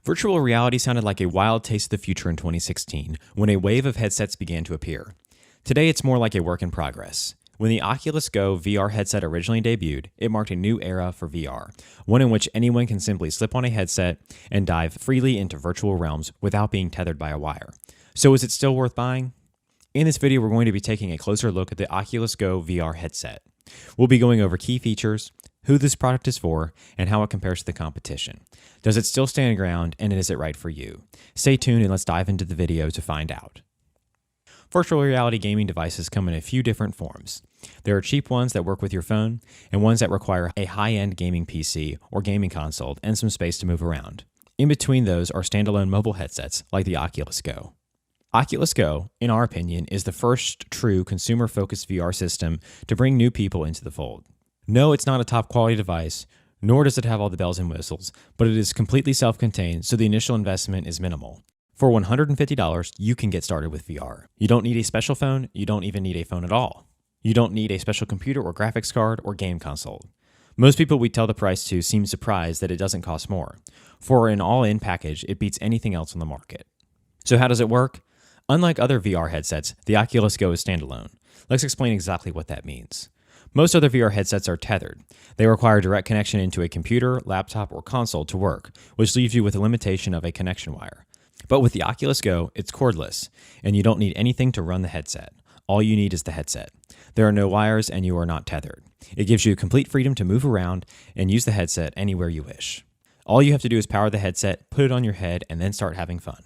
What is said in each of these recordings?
Virtual reality sounded like a wild taste of the future in 2016 when a wave of headsets began to appear. Today, it's more like a work in progress. When the Oculus Go VR headset originally debuted, it marked a new era for VR, one in which anyone can simply slip on a headset and dive freely into virtual realms without being tethered by a wire. So is it still worth buying? In this video, we're going to be taking a closer look at the Oculus Go VR headset. We'll be going over key features, who this product is for, and how it compares to the competition. Does it still stand ground, and is it right for you? Stay tuned and let's dive into the video to find out. Virtual reality gaming devices come in a few different forms. There are cheap ones that work with your phone, and ones that require a high-end gaming PC or gaming console and some space to move around. In between those are standalone mobile headsets like the Oculus Go. Oculus Go, in our opinion, is the first true consumer-focused VR system to bring new people into the fold. No, it's not a top-quality device, nor does it have all the bells and whistles, but it is completely self-contained, so the initial investment is minimal. For $150, you can get started with VR. You don't need a special phone, you don't even need a phone at all. You don't need a special computer or graphics card or game console. Most people we tell the price to seem surprised that it doesn't cost more. For an all-in package, it beats anything else on the market. So how does it work? Unlike other VR headsets, the Oculus Go is standalone. Let's explain exactly what that means. Most other VR headsets are tethered. They require direct connection into a computer, laptop, or console to work, which leaves you with a limitation of a connection wire. But with the Oculus Go, it's cordless, and you don't need anything to run the headset. All you need is the headset. There are no wires, and you are not tethered. It gives you complete freedom to move around and use the headset anywhere you wish. All you have to do is power the headset, put it on your head, and then start having fun.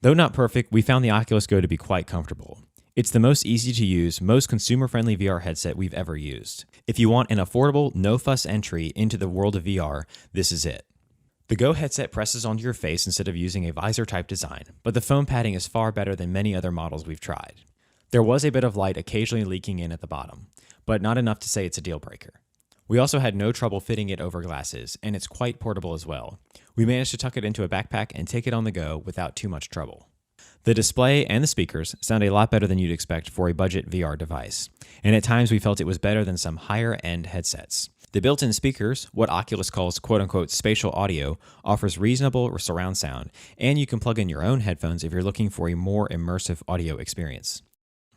Though not perfect, we found the Oculus Go to be quite comfortable. It's the most easy to use, most consumer-friendly VR headset we've ever used. If you want an affordable, no-fuss entry into the world of VR, this is it. The Go headset presses onto your face instead of using a visor-type design, but the foam padding is far better than many other models we've tried. There was a bit of light occasionally leaking in at the bottom, but not enough to say it's a deal-breaker. We also had no trouble fitting it over glasses, and it's quite portable as well. We managed to tuck it into a backpack and take it on the go without too much trouble. The display and the speakers sound a lot better than you'd expect for a budget VR device, and at times we felt it was better than some higher-end headsets. The built-in speakers, what Oculus calls quote-unquote spatial audio, offers reasonable surround sound, and you can plug in your own headphones if you're looking for a more immersive audio experience.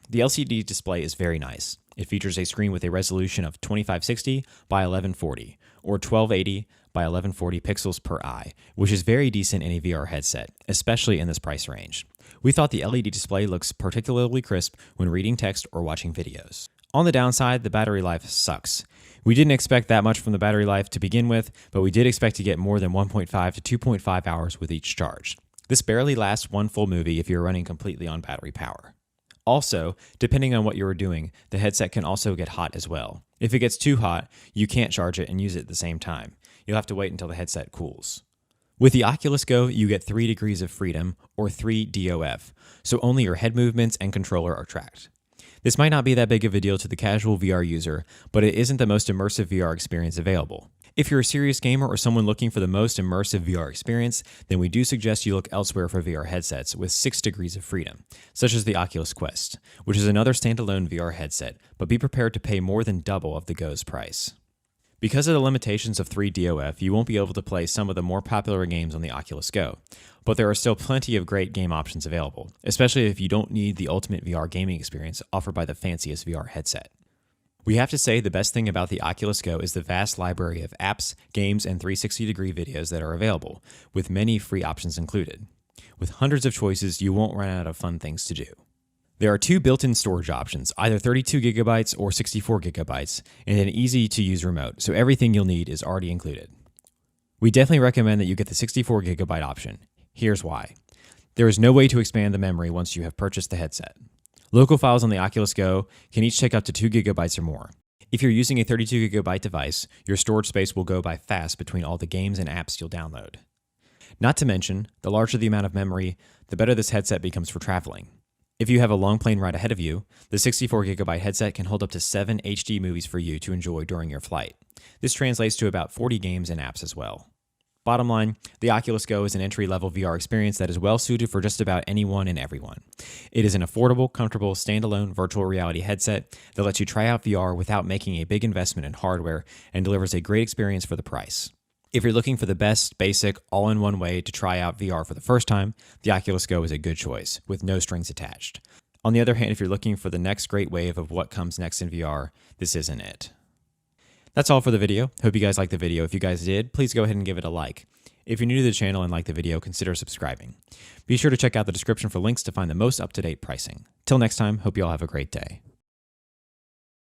The LCD display is very nice. It features a screen with a resolution of 2560 by 1140, or 1280 by 1140 pixels per eye, which is very decent in a VR headset, especially in this price range. We thought the LED display looks particularly crisp when reading text or watching videos. On the downside, the battery life sucks. We didn't expect that much from the battery life to begin with, but we did expect to get more than 1.5 to 2.5 hours with each charge. This barely lasts one full movie if you're running completely on battery power. Also, depending on what you are doing, the headset can also get hot as well. If it gets too hot, you can't charge it and use it at the same time. You'll have to wait until the headset cools. With the Oculus Go, you get 3 degrees of freedom, or 3 DOF, so only your head movements and controller are tracked. This might not be that big of a deal to the casual VR user, but it isn't the most immersive VR experience available. If you're a serious gamer or someone looking for the most immersive VR experience, then we do suggest you look elsewhere for VR headsets with 6 degrees of freedom, such as the Oculus Quest, which is another standalone VR headset, but be prepared to pay more than double of the Go's price. Because of the limitations of 3 DOF, you won't be able to play some of the more popular games on the Oculus Go, but there are still plenty of great game options available, especially if you don't need the ultimate VR gaming experience offered by the fanciest VR headset. We have to say the best thing about the Oculus Go is the vast library of apps, games, and 360-degree videos that are available, with many free options included. With hundreds of choices, you won't run out of fun things to do. There are 2 built-in storage options, either 32GB or 64GB, and an easy-to-use remote, so everything you'll need is already included. We definitely recommend that you get the 64GB option. Here's why. There is no way to expand the memory once you have purchased the headset. Local files on the Oculus Go can each take up to 2GB or more. If you're using a 32GB device, your storage space will go by fast between all the games and apps you'll download. Not to mention, the larger the amount of memory, the better this headset becomes for traveling. If you have a long plane ride ahead of you, the 64GB headset can hold up to 7 HD movies for you to enjoy during your flight. This translates to about 40 games and apps as well. Bottom line, the Oculus Go is an entry-level VR experience that is well suited for just about anyone and everyone. It is an affordable, comfortable, standalone virtual reality headset that lets you try out VR without making a big investment in hardware and delivers a great experience for the price. If you're looking for the best, basic, all-in-one way to try out VR for the first time, the Oculus Go is a good choice, with no strings attached. On the other hand, if you're looking for the next great wave of what comes next in VR, this isn't it. That's all for the video. Hope you guys liked the video. If you guys did, please go ahead and give it a like. If you're new to the channel and like the video, consider subscribing. Be sure to check out the description for links to find the most up-to-date pricing. Till next time, hope you all have a great day.